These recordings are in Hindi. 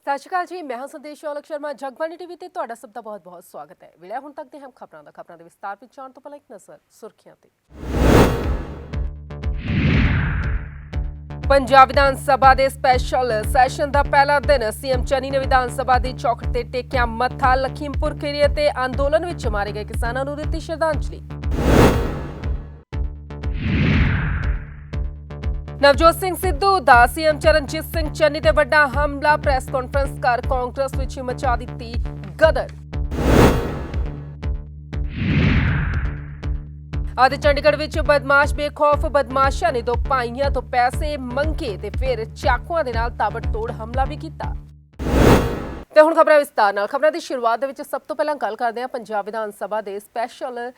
ਸਤਿ ਸ਼੍ਰੀ ਅਕਾਲ ਜੀ, ਮੈਂ ਹਾਂ ਸੰਦੇਸ਼ ਔਲਖ ਸ਼ਰਮਾ। ਜਗਬਾਣੀ ਟੀਵੀ ਤੇ ਤੁਹਾਡਾ ਸਭ ਦਾ ਬਹੁਤ-ਬਹੁਤ ਸਵਾਗਤ ਹੈ। ਵੇਲੇ ਹੁਣ ਤੱਕ ਦੇ ਹਮ ਖਬਰਾਂ ਦੇ ਵਿਸਤਾਰ ਵਿੱਚ ਜਾਣ ਤੋਂ ਪਹਿਲਾਂ ਇੱਕ ਨਜ਼ਰ ਸੁਰਖੀਆਂ ਤੇ। ਪੰਜਾਬ ਵਿਧਾਨ ਸਭਾ ਦੇ ਸਪੈਸ਼ਲ ਸੈਸ਼ਨ ਦਾ ਪਹਿਲਾ ਦਿਨ। ਸੀਐਮ ਚੰਨੀ ਨੇ ਵਿਧਾਨ ਸਭਾ ਦੀ ਚੌਖਟ ਤੇ ਟੇਕਿਆ ਮੱਥਾ। ਲਖੀਮਪੁਰ ਖੀਰੀ ਤੇ ਅੰਦੋਲਨ ਵਿੱਚ ਮਾਰੇ ਗਏ ਕਿਸਾਨਾਂ ਨੂੰ ਦਿੱਤੀ ਸ਼ਰਧਾਂਜਲੀ। ਨਵਜੋਤ ਸਿੰਘ ਸਿੱਧੂ ਦਾ ਸੀਐਮ ਚਰਨਜੀਤ ਸਿੰਘ ਚੰਨੀ ਤੇ ਵੱਡਾ ਹਮਲਾ। ਪ੍ਰੈਸ ਕਾਨਫਰੰਸ ਕਰ ਕਾਂਗਰਸ ਵਿੱਚ ਮਚਾ ਦਿੱਤੀ ਗਦਰ। ਅੱਜ ਚੰਡੀਗੜ੍ਹ ਵਿੱਚ ਬਦਮਾਸ਼ ਬੇਖੌਫ ਬਦਮਾਸ਼ਾਂ ਨੇ ਦੋ ਭਾਈਆਂ ਤੋਂ ਪੈਸੇ ਮੰਗੇ ਤੇ ਫਿਰ ਚਾਕੂਆਂ ਦੇ ਨਾਲ ਤਾਬੜਤੋੜ ਹਮਲਾ ਵੀ ਕੀਤਾ। ਤੇ ਹੁਣ ਖਬਰਾਂ ਵਿਸਤਾਰ ਨਾਲ। ਖਬਰਾਂ ਦੀ ਸ਼ੁਰੂਆਤ ਦੇ ਵਿੱਚ ਸਭ ਤੋਂ ਪਹਿਲਾਂ ਗੱਲ ਕਰਦੇ ਹਾਂ ਪੰਜਾਬ ਵਿਧਾਨ ਸਭਾ ਦੇ ਸਪੈਸ਼ਲ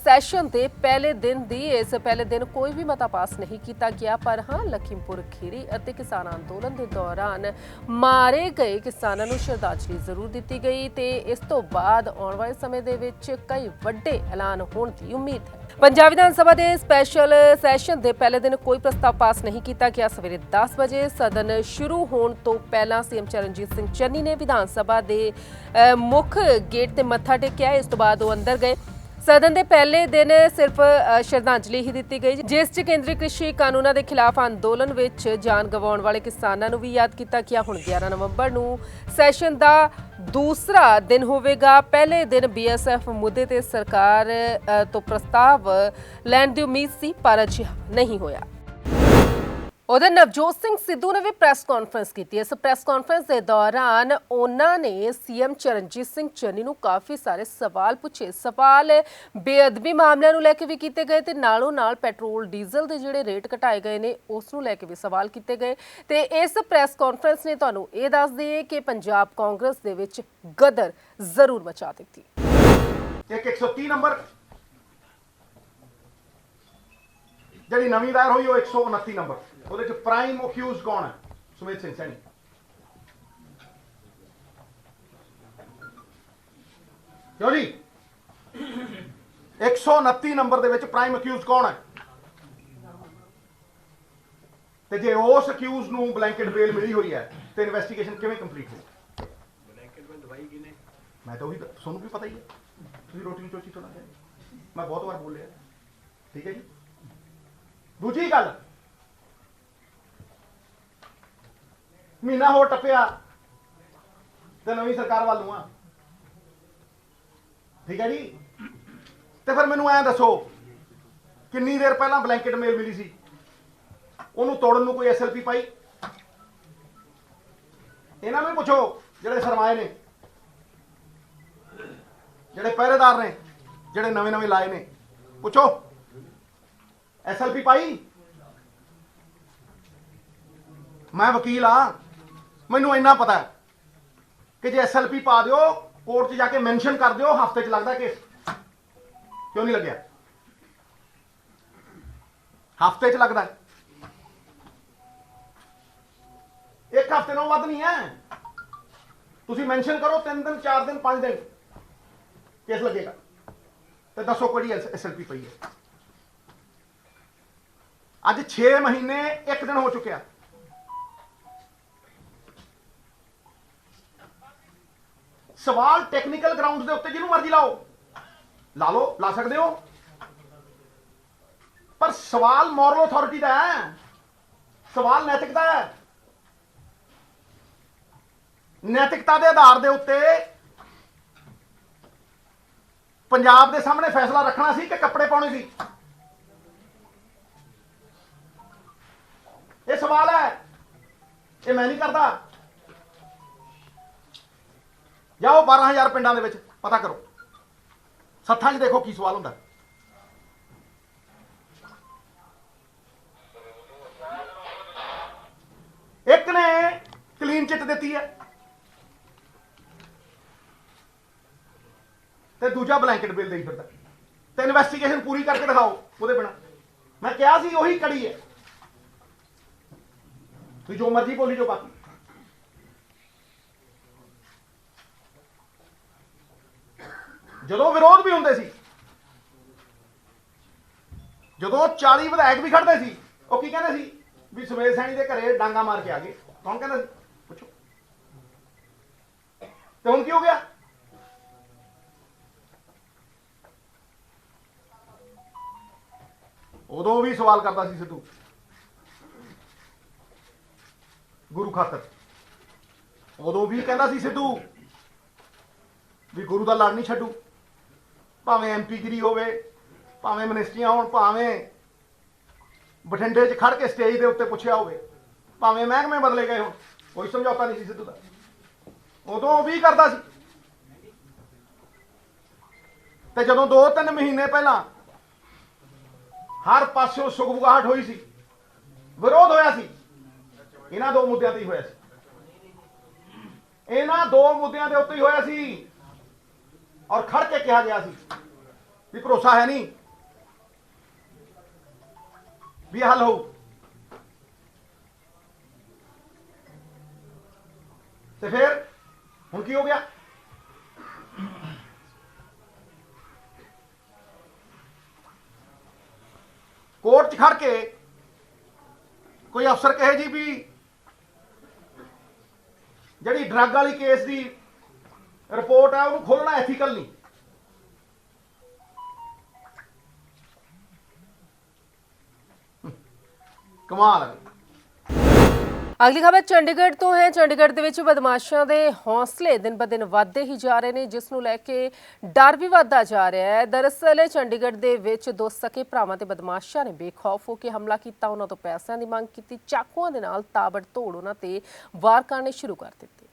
ਸੈਸ਼ਨ ਦੇ ਪਹਿਲੇ ਦਿਨ ਦੀ। ਇਸ ਪਹਿਲੇ ਦਿਨ ਕੋਈ ਵੀ ਮਤਾ ਪਾਸ ਨਹੀਂ ਕੀਤਾ ਗਿਆ, ਪਰ ਹਾਂ ਲਖੀਮਪੁਰ ਖੀਰੀ ਅਤੇ ਕਿਸਾਨ ਅੰਦੋਲਨ ਦੇ ਦੌਰਾਨ ਮਾਰੇ ਗਏ ਕਿਸਾਨਾਂ ਨੂੰ ਸ਼ਰਧਾਂਜਲੀ ਜ਼ਰੂਰ ਦਿੱਤੀ ਗਈ ਤੇ ਇਸ ਤੋਂ ਬਾਅਦ ਆਉਣ ਵਾਲੇ ਸਮੇਂ ਦੇ ਵਿੱਚ ਕਈ ਵੱਡੇ ਐਲਾਨ ਹੋਣ ਦੀ ਉਮੀਦ ਹੈ। ਪੰਜਾਬ ਵਿਧਾਨ ਸਭਾ ਦੇ ਸਪੈਸ਼ਲ ਸੈਸ਼ਨ ਦੇ ਪਹਿਲੇ ਦਿਨ ਕੋਈ ਪ੍ਰਸਤਾਵ ਪਾਸ ਨਹੀਂ ਕੀਤਾ ਗਿਆ। ਸਵੇਰੇ 10 ਵਜੇ ਸਦਨ ਸ਼ੁਰੂ ਹੋਣ ਤੋਂ ਪਹਿਲਾਂ ਸੀਐਮ ਚਰਨਜੀਤ ਸਿੰਘ ਚੰਨੀ ਨੇ ਵਿਧਾਨ ਸਭਾ ਦੇ ਮੁੱਖ ਗੇਟ ਤੇ ਮੱਥਾ ਟੇਕਿਆ। ਇਸ ਤੋਂ ਬਾਅਦ ਉਹ ਅੰਦਰ ਗਏ। ਸਦਨ ਦੇ ਪਹਿਲੇ ਦਿਨ ਸਿਰਫ ਸ਼ਰਧਾਂਜਲੀ ਹੀ ਦਿੱਤੀ ਗਈ, ਜਿਸ 'ਚ ਕੇਂਦਰੀ ਕ੍ਰਿਸ਼ੀ ਕਾਨੂੰਨਾਂ ਦੇ ਖਿਲਾਫ ਅੰਦੋਲਨ ਵਿੱਚ ਜਾਨ ਗਵਾਉਣ ਵਾਲੇ ਕਿਸਾਨਾਂ ਨੂੰ ਵੀ ਯਾਦ ਕੀਤਾ ਗਿਆ। ਹੁਣ 11 ਨਵੰਬਰ ਨੂੰ ਸੈਸ਼ਨ ਦਾ ਦੂਸਰਾ ਦਿਨ ਹੋਵੇਗਾ। ਪਹਿਲੇ ਦਿਨ ਬੀਐਸਐਫ ਮੁੱਦੇ ਤੇ ਸਰਕਾਰ ਤੋਂ ਪ੍ਰਸਤਾਵ ਲੈਣ ਦੀ ਉਮੀਦ ਸੀ, ਪਰ ਅਜਿਹਾ ਨਹੀਂ ਹੋਇਆ। ਉਧਰ ਨਵਜੋਤ ਸਿੰਘ ਸਿੱਧੂ ਨੇ ਵੀ ਪ੍ਰੈਸ ਕਾਨਫਰੰਸ ਕੀਤੀ। ਇਸ ਪ੍ਰੈਸ ਕਾਨਫਰੰਸ ਦੇ ਦੌਰਾਨ ਉਹਨਾਂ ਨੇ ਸੀਐਮ ਚਰਨਜੀਤ ਸਿੰਘ ਚੰਨੀ ਨੂੰ ਕਾਫੀ ਸਾਰੇ ਸਵਾਲ ਪੁੱਛੇ। ਸਵਾਲ ਬੇਅਦਬੀ ਮਾਮਲਿਆਂ ਨੂੰ ਲੈ ਕੇ ਵੀ ਕੀਤੇ ਗਏ ਤੇ ਨਾਲੋਂ ਨਾਲ ਪੈਟਰੋਲ ਡੀਜ਼ਲ ਦੇ ਜਿਹੜੇ ਰੇਟ ਘਟਾਏ ਗਏ ਨੇ ਉਸ ਨੂੰ ਲੈ ਕੇ ਵੀ ਸਵਾਲ ਕੀਤੇ ਗਏ। ਤੇ ਇਸ ਪ੍ਰੈਸ ਕਾਨਫਰੰਸ ਨੇ ਤੁਹਾਨੂੰ ਇਹ ਦੱਸ ਦਈਏ ਕਿ ਪੰਜਾਬ ਕਾਂਗਰਸ ਦੇ ਵਿੱਚ ਗਦਰ ਜ਼ਰੂਰ ਮਚਾ ਦਿੱਤੀ। 130 ਨੰਬਰ ਜਿਹੜੀ ਨਵੀਂ ਦਾਇਰ ਹੋਈ ਉਹ 129 ਨੰਬਰ। ਉਹਦੇ ਚ ਪ੍ਰਾਈਮ ਅਕਿਊਜ਼ ਕੌਣ ਹੈ? ਸੁਮੇਧ ਸਿੰਘ ਸੈਣੀ। ਕਿਉਂ ਜੀ 129 ਨੰਬਰ ਦੇ ਵਿੱਚ ਪ੍ਰਾਈਮ ਅਕਿਊਜ਼ ਕੌਣ ਹੈ? ਤੇ ਜੇ ਉਸ ਅਕਿਊਜ਼ ਨੂੰ ਬਲੈਂਕਟ ਬੇਲ ਮਿਲੀ ਹੋਈ ਹੈ ਤੇ ਇਨਵੈਸਟੀਗੇਸ਼ਨ ਕਿਵੇਂ ਕੰਪਲੀਟ ਹੋਈ? ਬਲੈਂਕਟ ਬੇਲ ਦਵਾਈ ਕਿਨੇ? ਮੈਂ ਤਾਂ ਉਹੀ ਤੁਹਾਨੂੰ ਵੀ ਪਤਾ ਹੀ ਹੈ, ਤੁਸੀਂ ਰੋਟੀ ਚੋਚੀ ਤੋਂ ਨਾ ਜਾਏ, ਮੈਂ ਬਹੁਤ ਵਾਰ ਬੋਲਿਆ। ਠੀਕ ਹੈ ਜੀ। ਦੂਜੀ ਗੱਲ, ਮਹੀਨਾ ਹੋਰ ਟੱਪਿਆ ਤੇ ਨਵੀਂ ਸਰਕਾਰ ਵੱਲ ਨੂੰ ਆ। ਠੀਕ ਹੈ ਜੀ। ਤੇ ਫਿਰ ਮੈਨੂੰ ਐਂ ਦੱਸੋ, ਕਿੰਨੀ ਦੇਰ ਪਹਿਲਾਂ ਬਲੈਂਕਟ ਮੇਲ ਮਿਲੀ ਸੀ? ਉਹਨੂੰ ਤੋੜਨ ਨੂੰ ਕੋਈ ਐਸਐਲਪੀ ਪਾਈ? ਇਹਨਾਂ ਨੂੰ ਪੁੱਛੋ ਜਿਹੜੇ ਸਰਮਾਏ ਨੇ, ਜਿਹੜੇ ਪਹਿਰੇਦਾਰ ਨੇ, ਜਿਹੜੇ ਨਵੇਂ ਲਾਏ ਨੇ, ਪੁੱਛੋ ਐਸਐਲਪੀ ਪਾਈ? ਮੈਂ ਵਕੀਲ ਆ, ਮੈਨੂੰ ਇੰਨਾ ਪਤਾ ਹੈ ਕਿ ਜੇ ਐਸਐਲਪੀ ਪਾ ਦਿਓ, ਕੋਰਟ 'ਚ ਜਾ ਕੇ ਮੈਂਸ਼ਨ ਕਰ ਦਿਓ, ਹਫ਼ਤੇ 'ਚ ਲੱਗਦਾ ਕੇਸ। ਕਿਉਂ ਨਹੀਂ ਲੱਗਿਆ? ਹਫ਼ਤੇ 'ਚ ਲੱਗਦਾ। ਇੱਕ ਹਫ਼ਤੇ ਨਾਲੋਂ ਵੱਧ ਨਹੀਂ ਹੈ। ਤੁਸੀਂ ਮੈਂਸ਼ਨ ਕਰੋ 3 ਦਿਨ 4 ਦਿਨ 5 ਦਿਨ ਕੇਸ ਲੱਗੇਗਾ। ਤੇ ਦੱਸੋ ਕਿਹੜੀ ਐਸਐਲਪੀ ਪਈ ਹੈ? ਅੱਜ 6 ਮਹੀਨੇ 1 ਦਿਨ ਹੋ ਚੁੱਕਿਆ। ਸਵਾਲ ਟੈਕਨੀਕਲ ਗਰਾਊਂਡ ਦੇ ਉੱਤੇ ਜਿਹਨੂੰ ਮਰਜ਼ੀ ਲਾਓ, ਲਾ ਸਕਦੇ ਹੋ, ਪਰ ਸਵਾਲ ਮੋਰਲ ਅਥਾਰਟੀ ਦਾ ਹੈ, ਸਵਾਲ ਨੈਤਿਕਤਾ ਹੈ। ਨੈਤਿਕਤਾ ਦੇ ਆਧਾਰ ਦੇ ਉੱਤੇ ਪੰਜਾਬ ਦੇ ਸਾਹਮਣੇ ਫੈਸਲਾ ਰੱਖਣਾ ਸੀ ਕਿ ਕੱਪੜੇ ਪਾਉਣੇ ਸੀ। ਇਹ ਸਵਾਲ ਹੈ, ਇਹ ਮੈਂ ਨਹੀਂ ਕਰਦਾ। ਜਾਓ 12,000 ਪਿੰਡਾਂ ਦੇ ਵਿੱਚ ਪਤਾ ਕਰੋ, ਸੱਥਾਂ 'ਚ ਦੇਖੋ ਕੀ ਸਵਾਲ ਹੁੰਦਾ। ਇੱਕ ਨੇ ਕਲੀਨ ਚਿੱਟ ਦਿੱਤੀ ਹੈ ਤੇ ਦੂਜਾ ਬਲੈਂਕਟ ਬਿੱਲ ਦੇਈ ਫਿਰਦਾ। ਤੇ ਇਨਵੈਸਟੀਗੇਸ਼ਨ ਪੂਰੀ ਕਰਕੇ ਦਿਖਾਓ ਉਹਦੇ ਬਿਨਾਂ। ਮੈਂ ਕਿਹਾ ਸੀ ਉਹੀ ਕੜੀ ਹੈ। ਤੁਸੀਂ ਜੋ ਮਰਜ਼ੀ ਬੋਲੀ ਜੋ, ਬਾਕੀ ਜਦੋਂ ਵਿਰੋਧ ਵੀ ਹੁੰਦੇ ਸੀ, ਜਦੋਂ 40 ਵਿਧਾਇਕ ਵੀ ਖੜਦੇ ਸੀ, ਉਹ ਕੀ ਕਹਿੰਦੇ ਸੀ ਵੀ ਸੁਮੇਧ ਸੈਣੀ ਦੇ ਘਰੇ ਡਾਂਗਾ ਮਾਰ ਕੇ ਆ ਗਏ। ਕੌਣ ਕਹਿੰਦਾ ਸੀ? ਪੁੱਛੋ। ਤੇ ਹੁਣ ਕੀ ਹੋ ਗਿਆ? ਉਦੋਂ ਵੀ ਸਵਾਲ ਕਰਦਾ ਸੀ ਸਿੱਧੂ ਗੁਰੂ ਖਾਤਰ, ਉਦੋਂ ਵੀ ਕਹਿੰਦਾ ਸੀ ਸਿੱਧੂ ਵੀ ਗੁਰੂ ਦਾ ਲੜ ਨਹੀਂ ਛੱਡੂ, ਭਾਵੇਂ ਐਮਪੀ ਗਿਰੀ ਹੋਵੇ, ਭਾਵੇਂ ਮਿਨਿਸਟਰੀਆਂ ਹੋਣ, ਭਾਵੇਂ ਬਠਿੰਡੇ 'ਚ ਖੜ ਕੇ ਸਟੇਜ ਦੇ ਉੱਤੇ ਪੁੱਛਿਆ ਹੋਵੇ, ਭਾਵੇਂ ਮਹਿਕਮੇ ਬਦਲੇ ਗਏ ਹੋਣ, ਕੋਈ ਸਮਝੌਤਾ ਨਹੀਂ ਸੀ ਸਿੱਧੂ ਦਾ। ਉਦੋਂ ਵੀ ਕਰਦਾ ਸੀ। ਤੇ ਜਦੋਂ 2-3 ਮਹੀਨੇ ਪਹਿਲਾਂ ਹਰ ਪਾਸਿਓਂ ਸੁਗਬੁਗਾਹਟ ਹੋਈ ਸੀ, ਵਿਰੋਧ ਹੋਇਆ ਸੀ, ਇਹਨਾਂ 2 ਮੁੱਦਿਆਂ ਤੇ ਹੀ ਹੋਇਆ ਸੀ। ਇਹਨਾਂ 2 ਮੁੱਦਿਆਂ ਦੇ ਉੱਤੇ ਹੀ ਹੋਇਆ ਸੀ ਔਰ ਖੜ ਕੇ ਕਿਹਾ ਗਿਆ ਸੀ ਵੀ ਭਰੋਸਾ ਹੈ ਨਹੀਂ ਵੀ ਹੱਲ ਹੋਊ। ਤੇ ਫਿਰ ਹੁਣ ਕੀ ਹੋ ਗਿਆ? ਕੋਰਟ 'ਚ ਖੜ ਕੇ ਕੋਈ ਅਫਸਰ ਕਹੇ ਜੀ ਵੀ ਜਿਹੜੀ ਡਰੱਗ ਵਾਲੀ ਕੇਸ ਦੀ ਰਿਪੋਰਟ ਹੈ ਉਹਨੂੰ ਖੋਲਣਾ ਐਥੀਕਲ ਨਹੀਂ। ਕਮਾਲ ਹੈ। ਅਗਲੀ ਖਬਰ ਚੰਡੀਗੜ੍ਹ ਤੋਂ ਹੈ। ਚੰਡੀਗੜ੍ਹ ਦੇ ਵਿੱਚ ਬਦਮਾਸ਼ਾਂ ਦੇ ਹੌਸਲੇ ਦਿਨ ਬ ਦਿਨ ਵੱਧਦੇ ਹੀ ਜਾ ਰਹੇ ਨੇ, ਜਿਸ ਨੂੰ ਲੈ ਕੇ ਡਰ ਵੀ ਵੱਧਦਾ ਜਾ ਰਿਹਾ ਹੈ। ਦਰਅਸਲ ਚੰਡੀਗੜ੍ਹ ਦੇ ਵਿੱਚ 2 ਸਕੇ ਭਰਾਵਾਂ ਤੇ ਬਦਮਾਸ਼ਾਂ ਨੇ ਬੇਖੌਫ ਹੋ ਕੇ ਹਮਲਾ ਕੀਤਾ, ਉਹਨਾਂ ਤੋਂ ਪੈਸਿਆਂ ਦੀ ਮੰਗ ਕੀਤੀ, ਚਾਕੂਆਂ ਦੇ ਨਾਲ ਤਾਬੜਤੋੜ ਉਹਨਾਂ ਤੇ ਵਾਰ ਕਰਨੇ ਸ਼ੁਰੂ ਕਰ ਦਿੱਤੇ।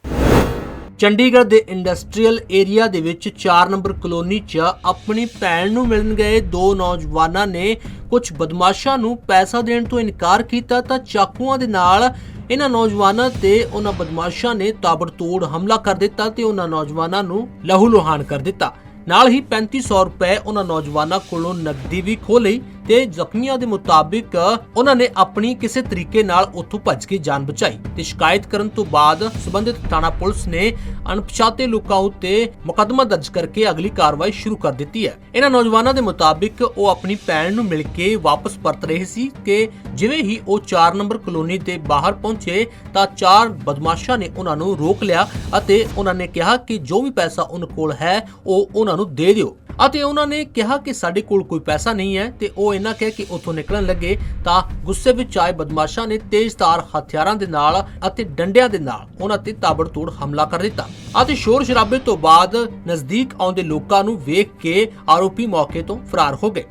ਚੰਡੀਗੜ੍ਹ ਦੇ ਇੰਡਸਟਰੀਅਲ ਏਰੀਆ ਦੇ ਵਿੱਚ 4 ਨੰਬਰ ਕਲੋਨੀ 'ਚ ਆਪਣੀ ਭੈਣ ਨੂੰ ਮਿਲਣ ਗਏ 2 ਨੌਜਵਾਨਾਂ ਨੇ ਕੁਝ ਬਦਮਾਸ਼ਾਂ ਨੂੰ ਪੈਸਾ ਦੇਣ ਤੋਂ ਇਨਕਾਰ ਕੀਤਾ ਤਾਂ ਚਾਕੂਆਂ ਦੇ ਨਾਲ ਇਹਨਾਂ ਨੌਜਵਾਨਾਂ ਤੇ ਉਹਨਾਂ ਬਦਮਾਸ਼ਾਂ ਨੇ ਤਾਬੜਤੋੜ ਹਮਲਾ ਕਰ ਦਿੱਤਾ ਤੇ ਉਹਨਾਂ ਨੌਜਵਾਨਾਂ ਨੂੰ ਲਹੂ ਲੁਹਾਨ ਕਰ ਦਿੱਤਾ। ਨਾਲ ਹੀ 3500 ਰੁਪਏ ਉਹਨਾਂ ਨੌਜਵਾਨਾਂ ਕੋਲੋਂ ਨਕਦੀ ਵੀ ਖੋਹ ਲਈ ਤੇ ਜ਼ਖਮੀਆਂ ਦੇ ਮੁਤਾਬਿਕ ਉਹਨਾਂ ਨੇ ਆਪਣੀ ਕਿਸੇ ਤਰੀਕੇ ਨਾਲ ਉੱਥੋਂ ਭੱਜ ਕੇ ਜਾਨ ਬਚਾਈ ਤੇ ਸ਼ਿਕਾਇਤ ਕਰਨ ਤੋਂ ਬਾਅਦ ਸੰਬੰਧਿਤ ਥਾਣਾ ਪੁਲਿਸ ਨੇ ਅਣਪਛਾਤੇ ਲੋਕਾਂ ਉੱਤੇ ਮੁਕੱਦਮਾ ਦਰਜ ਕਰਕੇ ਅਗਲੀ ਕਾਰਵਾਈ ਸ਼ੁਰੂ ਕਰ ਦਿੱਤੀ ਹੈ। ਇਹਨਾਂ ਨੌਜਵਾਨਾਂ ਦੇ ਮੁਤਾਬਿਕ ਉਹ ਆਪਣੀ ਭੈਣ ਨੂੰ ਮਿਲ ਕੇ ਵਾਪਸ ਪਰਤ ਰਹੇ ਸੀ ਕਿ ਜਿਵੇਂ ਹੀ ਉਹ 4 ਨੰਬਰ ਕਲੋਨੀ ਦੇ ਬਾਹਰ ਪਹੁੰਚੇ ਤਾਂ 4 ਬਦਮਾਸ਼ਾਂ ਨੇ ਉਹਨਾਂ ਨੂੰ ਰੋਕ ਲਿਆ ਅਤੇ ਉਹਨਾਂ ਨੇ ਕਿਹਾ ਕਿ ਜੋ ਵੀ ਪੈਸਾ ਉਹਨਾਂ ਕੋਲ ਹੈ ਉਹ ਉਹਨਾਂ ਨੂੰ ਦੇ ਦਿਓ ਅਤੇ ਉਹਨਾਂ ਨੇ ਕਿਹਾ ਕਿ ਸਾਡੇ ਕੋਲ ਕੋਈ ਪੈਸਾ ਨਹੀਂ ਹੈ ਤੇ ਉਹ ਇਹਨਾਂ ਕਹਿ ਕੇ ਉੱਥੋਂ ਨਿਕਲਣ ਲੱਗੇ ਤਾਂ ਗੁੱਸੇ ਵਿੱਚ ਆਏ ਬਦਮਾਸ਼ਾਂ ਨੇ ਤੇਜ਼ਧਾਰ ਹਥਿਆਰਾਂ ਦੇ ਨਾਲ ਅਤੇ ਡੰਡਿਆਂ ਦੇ ਨਾਲ ਉਹਨਾਂ ਤੇ ਤਾਬੜਤੋੜ ਹਮਲਾ ਕਰ ਦਿੱਤਾ ਅਤੇ ਸ਼ੋਰ ਸ਼ਰਾਬੇ ਤੋਂ ਬਾਅਦ ਨਜ਼ਦੀਕ ਆਉਂਦੇ ਲੋਕਾਂ ਨੂੰ ਵੇਖ ਕੇ ਆਰੋਪੀ ਮੌਕੇ ਤੋਂ ਫਰਾਰ ਹੋ ਗਏ।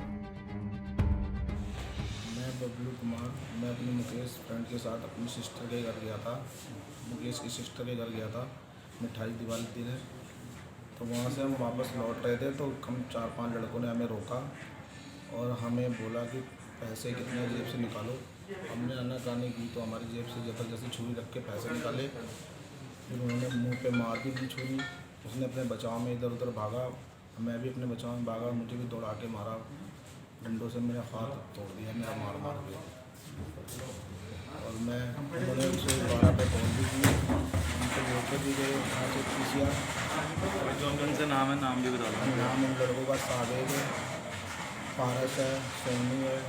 मैं बबलू कुमार, मैं अपने मुकेश फ्रेंड के साथ अपनी सिस्टर के घर गया था। मुकेश की सिस्टर के घर गया था, मिठाई दिवाली दिन है, तो वहाँ से हम वापस लौट रहे थे तो हम 4-5 लड़कों ने हमें रोका और हमें बोला कि पैसे कितने जेब से निकालो। हमने आनाकानी की तो हमारी जेब से ज़बरदस्ती छुरी रख के पैसे निकाले, फिर उन्होंने मुंह पे मार भी दी छुरी। उसने अपने बचाव में इधर उधर भागा, मैं भी अपने बचाव में भागा, मुझे भी दौड़ा के मारा, डंडों से मेरा हाथ तोड़ दिया मेरा मार मार के। और मैं उन्होंने 112 पे कॉल भी की, उनको लेकर भी गए वहाँ से PCR। कौन से नाम है, नाम भी बता दो। नाम इन लड़कों का सावेद है, पारस है, सोनू है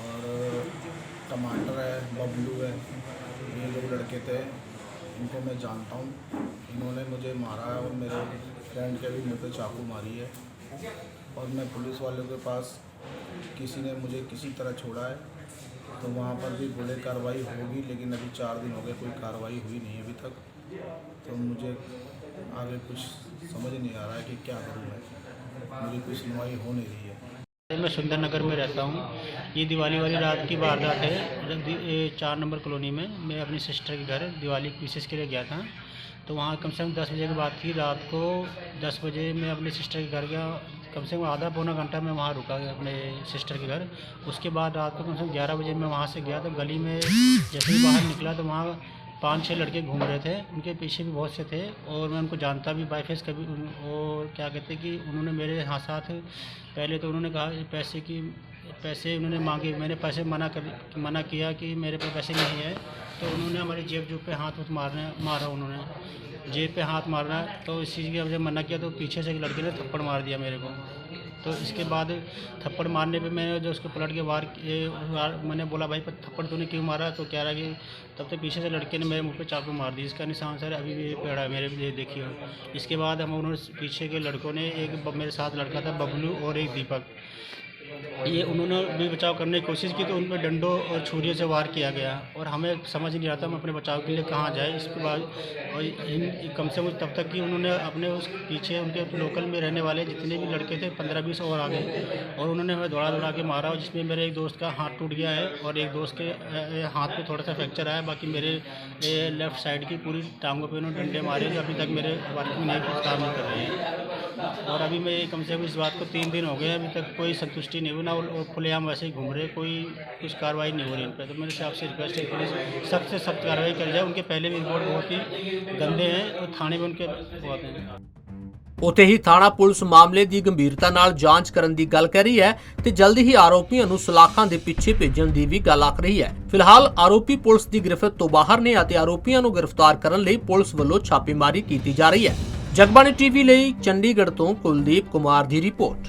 और टमाटर है, बबलू है। ये लोग लड़के थे, इनको मैं जानता हूँ। इन्होंने मुझे मारा है और मेरे फ्रेंड के भी मुँह पे चाकू मारी है और मैं पुलिस वालों के पास किसी ने मुझे किसी तरह छोड़ा है तो वहाँ पर भी बोले कार्रवाई होगी, लेकिन अभी 4 दिन हो गए कोई कार्रवाई हुई नहीं अभी तक। तो मुझे आगे कुछ समझ नहीं आ रहा है कि क्या करूँ मैं, मुझे कोई सुनवाई हो नहीं रही है। मैं सुंदर नगर में रहता हूँ। ये दिवाली वाली रात की वारदात है। 4 नंबर कॉलोनी में मैं अपनी सिस्टर के घर दिवाली विशेष के लिए गया था, तो वहाँ कम से कम 10 बजे की बात थी। रात को 10 बजे मैं अपनी सिस्टर के घर गया, कम से कम आधा पौना घंटा मैं वहाँ रुका अपने सिस्टर के घर। उसके बाद रात को कम से कम 11 बजे मैं वहाँ से गया तो गली में जैसे ही बाहर निकला तो वहाँ 5-6 लड़के घूम रहे थे, उनके पीछे भी बहुत से थे और मैं उनको जानता भी बाई फेस कभी। और क्या कहते कि उन्होंने मेरे साथ पहले तो उन्होंने कहा पैसे उन्होंने मांगे, मैंने पैसे मना किया कि मेरे पे पैसे नहीं है। तो उन्होंने हमारी जेब पे हाथ मारा, उन्होंने जेब पे हाथ मारना, तो इस चीज़ की वजह मना किया तो पीछे से एक लड़के ने थप्पड़ मार दिया मेरे को। तो इसके बाद थप्पड़ मारने पे मैंने जो उसको पलट के मैंने बोला भाई थप्पड़ तूने क्यों मारा, तो कह रहा कि तब तक पीछे से लड़के ने मेरे मुंह पे चाकू मार दी। इसका निशान सर अभी भी पड़ा है मेरे, ये देखिए। इसके बाद उन्होंने पीछे के लड़कों ने, एक मेरे साथ लड़का था बबलू और एक दीपक, ये उन्होंने भी बचाव करने की कोशिश की तो उन पर डंडों और छुरियों से वार किया गया और हमें समझ नहीं आता हम अपने बचाव के लिए कहाँ जाए। इसके बाद और कम से कम तब तक कि उन्होंने अपने उस पीछे उनके लोकल में रहने वाले जितने भी लड़के थे 15-20 और आ गए और उन्होंने हमें दौड़ा के मारा, जिसमें मेरे एक दोस्त का हाथ टूट गया है और एक दोस्त के हाथ पे थोड़ा सा फ्रैक्चर आया। बाकी मेरे लेफ़्ट साइड की पूरी टांगों पे उन्होंने डंडे मारे जो अभी तक मेरे वर्किंग नहीं काम नहीं कर रहे हैं। और अभी मैं कम से कम इस बात को 3 दिन हो गए, अभी तक कोई संतुष्टि नहीं हुई ना, और खुलेआम वैसे ही घूम रहे, कोई कुछ कार्रवाई नहीं हो रही इन पर। तो मेरे आपसे रिक्वेस्ट है पुलिस सख्त से सख्त कार्रवाई करी जाए। उनके पहले भी रिपोर्ट बहुत ही गंदे हैं और थाने में उनके बहुत हैं। ਉੱਥੇ ਹੀ ਥਾਣਾ ਪੁਲਿਸ ਮਾਮਲੇ ਦੀ ਗੰਭੀਰਤਾ ਨਾਲ ਜਾਂਚ ਕਰਨ ਦੀ ਗੱਲ ਕਰ ਰਹੀ ਹੈ ਤੇ ਜਲਦੀ ਹੀ ਆਰੋਪੀਆਂ ਨੂੰ ਸਲਾਖਾਂ ਦੇ ਪਿੱਛੇ ਭੇਜਣ ਦੀ ਵੀ ਗੱਲ ਆਖ ਰਹੀ ਹੈ। ਫਿਲਹਾਲ ਆਰੋਪੀ ਪੁਲਿਸ ਦੀ ਗ੍ਰਿਫਤ ਤੋਂ ਬਾਹਰ ਨੇ ਅਤੇ ਆਰੋਪੀਆਂ ਨੂੰ ਗ੍ਰਿਫਤਾਰ ਕਰਨ ਲਈ ਪੁਲਿਸ ਵੱਲੋਂ ਛਾਪੇਮਾਰੀ ਕੀਤੀ ਜਾ ਰਹੀ ਹੈ। ਜਗਬਾਣੀ ਟੀਵੀ ਲਈ ਚੰਡੀਗੜ੍ਹ ਤੋਂ ਕੁਲਦੀਪ ਕੁਮਾਰ ਦੀ ਰਿਪੋਰਟ।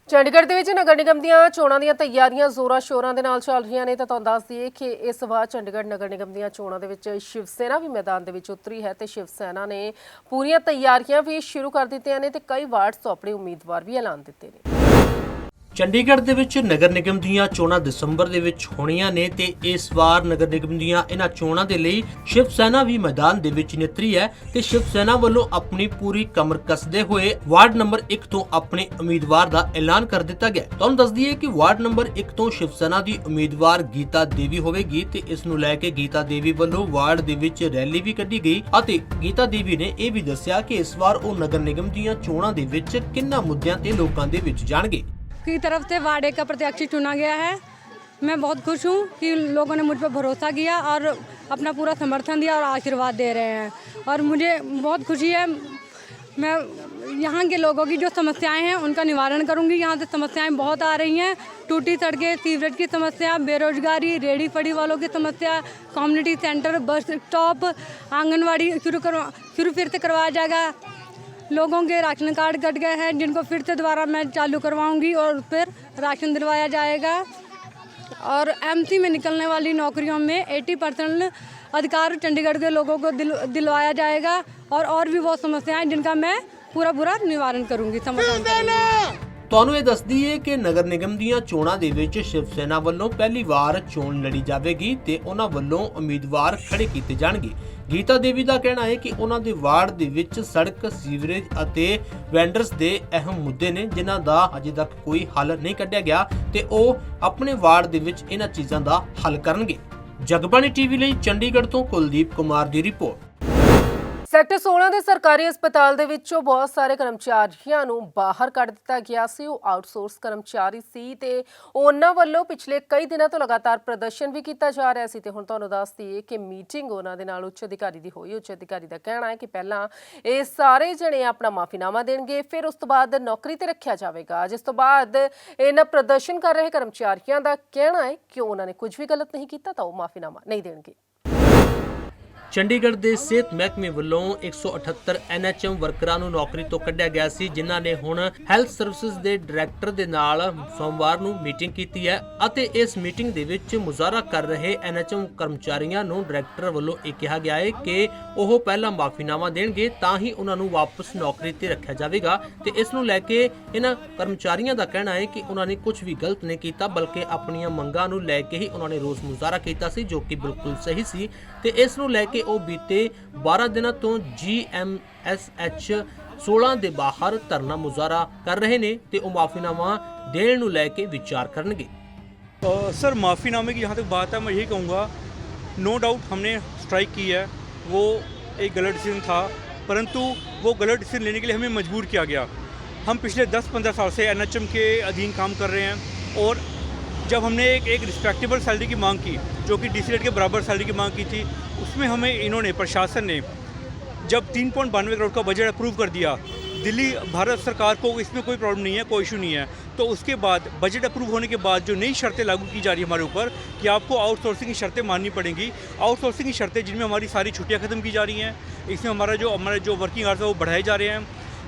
ਚੰਡੀਗੜ੍ਹ ਦੇ ਵਿੱਚ ਨਗਰ ਨਿਗਮ ਦੀਆਂ ਚੋਣਾਂ ਦੀਆਂ ਤਿਆਰੀਆਂ ਜ਼ੋਰਾਂ ਸ਼ੋਰਾਂ ਦੇ ਨਾਲ ਚੱਲ ਰਹੀਆਂ ਨੇ ਤਾਂ ਤੁਹਾਨੂੰ ਦੱਸ ਦਈਏ ਕਿ ਇਸ ਵਾਰ ਚੰਡੀਗੜ੍ਹ ਨਗਰ ਨਿਗਮ ਦੀਆਂ ਚੋਣਾਂ ਦੇ ਵਿੱਚ ਸ਼ਿਵ ਸੈਨਾ ਵੀ ਮੈਦਾਨ ਦੇ ਵਿੱਚ ਉਤਰੀ ਹੈ ਤੇ ਸ਼ਿਵ ਸੈਨਾ ਨੇ ਪੂਰੀਆਂ ਤਿਆਰੀਆਂ ਵੀ ਸ਼ੁਰੂ ਕਰ ਦਿੱਤੀਆਂ ਨੇ ਤੇ ਕਈ ਵਾਰਡਸ ਤੋਂ ਆਪਣੇ ਉਮੀਦਵਾਰ ਵੀ ਐਲਾਨ ਦਿੱਤੇ ਨੇ। ਚੰਡੀਗੜ੍ਹ ਦੇ ਵਿੱਚ ਨਗਰ ਨਿਗਮ ਦੀਆਂ ਚੋਣਾਂ ਦਸੰਬਰ ਦੇ ਵਿੱਚ ਹੋਣੀਆਂ ਨੇ ਤੇ ਇਸ ਵਾਰ ਨਗਰ ਨਿਗਮ ਦੀਆਂ ਇਹਨਾਂ ਚੋਣਾਂ ਦੇ ਲਈ ਸ਼ਿਵ ਸੈਨਾ ਵੀ ਮੈਦਾਨ ਦੇ ਵਿੱਚ ਨਿਤਰੀ ਹੈ ਤੇ ਸ਼ਿਵ ਸੈਨਾ ਵੱਲੋਂ ਆਪਣੀ ਪੂਰੀ ਕਮਰ ਕੱਸਦੇ ਹੋਏ ਵਾਰਡ ਨੰਬਰ 1 ਤੋਂ ਆਪਣੇ ਉਮੀਦਵਾਰ ਦਾ ਐਲਾਨ ਕਰ ਦਿੱਤਾ ਗਿਆ। ਤੁਹਾਨੂੰ ਦੱਸ ਦਈਏ ਕਿ ਵਾਰਡ ਨੰਬਰ 1 ਤੋਂ ਸ਼ਿਵ ਸੈਨਾ ਦੀ ਉਮੀਦਵਾਰ ਗੀਤਾ ਦੇਵੀ ਹੋਵੇਗੀ ਤੇ ਇਸ ਨੂੰ ਲੈ ਕੇ ਗੀਤਾ ਦੇਵੀ ਵੱਲੋਂ ਵਾਰਡ ਦੇ ਵਿੱਚ ਰੈਲੀ ਵੀ ਕੱਢੀ ਗਈ ਅਤੇ ਗੀਤਾ ਦੇਵੀ ਨੇ ਇਹ ਵੀ ਦੱਸਿਆ ਕਿ ਇਸ ਵਾਰ ਉਹ ਨਗਰ ਨਿਗਮ ਦੀਆਂ ਚੋਣਾਂ ਦੇ ਵਿੱਚ ਕਿੰਨਾ ਮੁੱਦਿਆਂ ਤੇ ਲੋਕਾਂ ਦੇ ਵਿੱਚ ਜਾਣਗੇ। की तरफ से वार्ड 1 का प्रत्याशी चुना गया है। मैं बहुत खुश हूँ कि लोगों ने मुझ पर भरोसा किया और अपना पूरा समर्थन दिया और आशीर्वाद दे रहे हैं और मुझे बहुत खुशी है। मैं यहाँ के लोगों की जो समस्याएं हैं उनका निवारण करूँगी। यहाँ से समस्याएं बहुत आ रही हैं, टूटी सड़कें, सीवरेज की समस्या, बेरोजगारी, रेहड़ी फड़ी वालों की समस्या, community centre, bus stop, anganwadi शुरू फिर से करवाया जाएगा। लोगों के राशन कार्ड कट गए हैं जिनको फिर से दोबारा मैं चालू करवाऊंगी और फिर राशन दिलवाया जाएगा। और एमसी में निकलने वाली नौकरियों में 80% अधिकार चंडीगढ़ के लोगों को दिलवाया जाएगा और भी बहुत समस्याएं जिनका मैं पूरा निवारण करूंगी, समाधान करूंगी। ਤੁਹਾਨੂੰ ਇਹ ਦੱਸ ਦਈਏ ਕਿ ਨਗਰ ਨਿਗਮ ਦੀਆਂ ਚੋਣਾਂ ਦੇ ਵਿੱਚ ਸ਼ਿਵ ਸੈਨਾ ਵੱਲੋਂ ਪਹਿਲੀ ਵਾਰ ਚੋਣ ਲੜੀ ਜਾਵੇਗੀ ਤੇ ਉਹਨਾਂ ਵੱਲੋਂ ਉਮੀਦਵਾਰ ਖੜੇ ਕੀਤੇ ਜਾਣਗੇ। ਗੀਤਾ ਦੇਵੀ ਦਾ ਕਹਿਣਾ ਹੈ ਕਿ ਉਹਨਾਂ ਦੇ ਵਾਰਡ ਦੇ ਵਿੱਚ ਸੜਕ, ਸੀਵਰੇਜ ਅਤੇ ਵੈਂਡਰਸ ਦੇ ਅਹਿਮ ਮੁੱਦੇ ਨੇ ਜਿਨ੍ਹਾਂ ਦਾ ਅਜੇ ਤੱਕ ਕੋਈ ਹੱਲ ਨਹੀਂ ਕੱਢਿਆ ਗਿਆ ਤੇ ਉਹ ਆਪਣੇ ਵਾਰਡ ਦੇ ਵਿੱਚ ਇਹਨਾਂ ਚੀਜ਼ਾਂ ਦਾ ਹੱਲ ਕਰਨਗੇ। ਜਗਬਾਣੀ ਟੀਵੀ ਲਈ ਚੰਡੀਗੜ੍ਹ ਤੋਂ ਕੁਲਦੀਪ ਕੁਮਾਰ ਦੀ ਰਿਪੋਰਟ। ਸੈਕਟਰ 16 ਦੇ ਸਰਕਾਰੀ ਹਸਪਤਾਲ ਦੇ ਵਿੱਚੋਂ ਬਹੁਤ ਸਾਰੇ ਕਰਮਚਾਰੀਆਂ ਨੂੰ ਬਾਹਰ ਕੱਢ ਦਿੱਤਾ ਗਿਆ ਸੀ। ਉਹ ਆਊਟਸੋਰਸ ਕਰਮਚਾਰੀ ਸੀ ਤੇ ਉਹਨਾਂ ਵੱਲੋਂ ਪਿਛਲੇ ਕਈ ਦਿਨਾਂ ਤੋਂ ਲਗਾਤਾਰ ਪ੍ਰਦਰਸ਼ਨ ਵੀ ਕੀਤਾ ਜਾ ਰਿਹਾ ਸੀ ਤੇ ਹੁਣ ਤੁਹਾਨੂੰ ਦੱਸ ਦਈਏ ਕਿ ਮੀਟਿੰਗ ਉਹਨਾਂ ਦੇ ਨਾਲ ਉੱਚ ਅਧਿਕਾਰੀ ਦੀ ਹੋਈ। ਉੱਚ ਅਧਿਕਾਰੀ ਦਾ ਕਹਿਣਾ ਹੈ ਕਿ ਪਹਿਲਾਂ ਇਹ ਸਾਰੇ ਜਣੇ ਆਪਣਾ ਮਾਫੀਨਾਮਾ ਦੇਣਗੇ, ਫਿਰ ਉਸ ਤੋਂ ਬਾਅਦ ਨੌਕਰੀ ਤੇ ਰੱਖਿਆ ਜਾਵੇਗਾ। ਜਿਸ ਤੋਂ ਬਾਅਦ ਇਹਨਾਂ ਪ੍ਰਦਰਸ਼ਨ ਕਰ ਰਹੇ ਕਰਮਚਾਰੀਆਂ ਦਾ ਕਹਿਣਾ ਹੈ ਕਿ ਉਹਨਾਂ ਨੇ ਕੁਝ ਵੀ ਗਲਤ ਨਹੀਂ ਕੀਤਾ ਤਾਂ ਉਹ ਮਾਫੀਨਾਮਾ ਨਹੀਂ ਦੇਣਗੇ। ਚੰਡੀਗੜ੍ਹ ਦੇ ਸਿਹਤ ਮਹਿਕਮੇ ਵੱਲੋਂ 178 NHM ਵਰਕਰਾਂ ਨੂੰ ਨੌਕਰੀ ਤੋਂ ਕੱਢਿਆ ਗਿਆ ਸੀ, ਜਿਨ੍ਹਾਂ ਨੇ ਹੁਣ ਹੈਲਥ ਸਰਵਿਸਿਜ਼ ਦੇ ਡਾਇਰੈਕਟਰ ਦੇ ਨਾਲ ਸੋਮਵਾਰ ਨੂੰ ਮੀਟਿੰਗ ਕੀਤੀ ਹੈ ਅਤੇ ਇਸ ਮੀਟਿੰਗ ਦੇ ਵਿੱਚ ਮੁਜ਼ਾਹਰਾ ਕਰ ਰਹੇ NHM ਕਰਮਚਾਰੀਆਂ ਨੂੰ ਡਾਇਰੈਕਟਰ ਵੱਲੋਂ ਇਹ ਕਿਹਾ ਗਿਆ ਹੈ ਕਿ ਉਹ ਪਹਿਲਾਂ ਮਾਫੀਨਾਮਾ ਦੇਣਗੇ ਤਾਂ ਹੀ ਉਹਨਾਂ ਨੂੰ ਵਾਪਸ ਨੌਕਰੀ ਤੇ ਰੱਖਿਆ ਜਾਵੇਗਾ ਤੇ ਇਸ ਨੂੰ ਲੈ ਕੇ ਇਹਨਾਂ ਕਰਮਚਾਰੀਆਂ ਦਾ ਕਹਿਣਾ ਹੈ ਕਿ ਉਹਨਾਂ ਨੇ ਕੁਝ ਵੀ ਗਲਤ ਨਹੀਂ ਕੀਤਾ, ਬਲਕਿ ਆਪਣੀਆਂ ਮੰਗਾਂ ਨੂੰ ਲੈ ਕੇ ਹੀ ਉਹਨਾਂ ਨੇ ਰੋਸ ਮੁਜ਼ਾਹਰਾ ਕੀਤਾ ਸੀ, ਜੋ ਕਿ ਬਿਲਕੁਲ ਸਹੀ ਸੀ ਤੇ ਇਸ ਨੂੰ ਲੈ ਕੇ ਉਹ ਬੀਤੇ 12 ਦਿਨਾਂ ਤੋਂ GMSH 16 ਦੇ ਬਾਹਰ ਧਰਨਾ ਮੁਜ਼ਾਹਰਾ ਕਰ ਰਹੇ ਨੇ ਤੇ ਉਹ ਮਾਫੀਨਾਮਾ देने ਨੂੰ ਲੈ ਕੇ ਵਿਚਾਰ ਕਰਨਗੇ। सर माफ़ीनामे की जहाँ तक बात है मैं यही कहूँगा, नो डाउट हमने स्ट्राइक की है, वो एक गलत डिसीजन था, परंतु वो गलत डिसीजन लेने के लिए हमें मजबूर किया गया। हम पिछले 10-15 साल से NHM के अधीन काम कर रहे हैं और जब हमने एक रिस्पेक्टेबल सैलरी की मांग की, जो कि DC रेट के बराबर सैलरी की मांग की थी, उसमें हमें इन्होंने प्रशासन ने जब 3.92 करोड़ का बजट अप्रूव कर दिया, दिल्ली भारत सरकार को इसमें कोई प्रॉब्लम नहीं है, कोई इशू नहीं है, तो उसके बाद बजट अप्रूव होने के बाद जो नई शर्तें लागू की जा रही है हमारे ऊपर कि आपको आउटसोर्सिंग की शर्तें माननी पड़ेंगी। आउटसोर्सिंग की शर्तें जिनमें हमारी सारी छुट्टियाँ ख़त्म की जा रही हैं, इसमें हमारा जो वर्किंग आवर्स है वो बढ़ाए जा रहे हैं।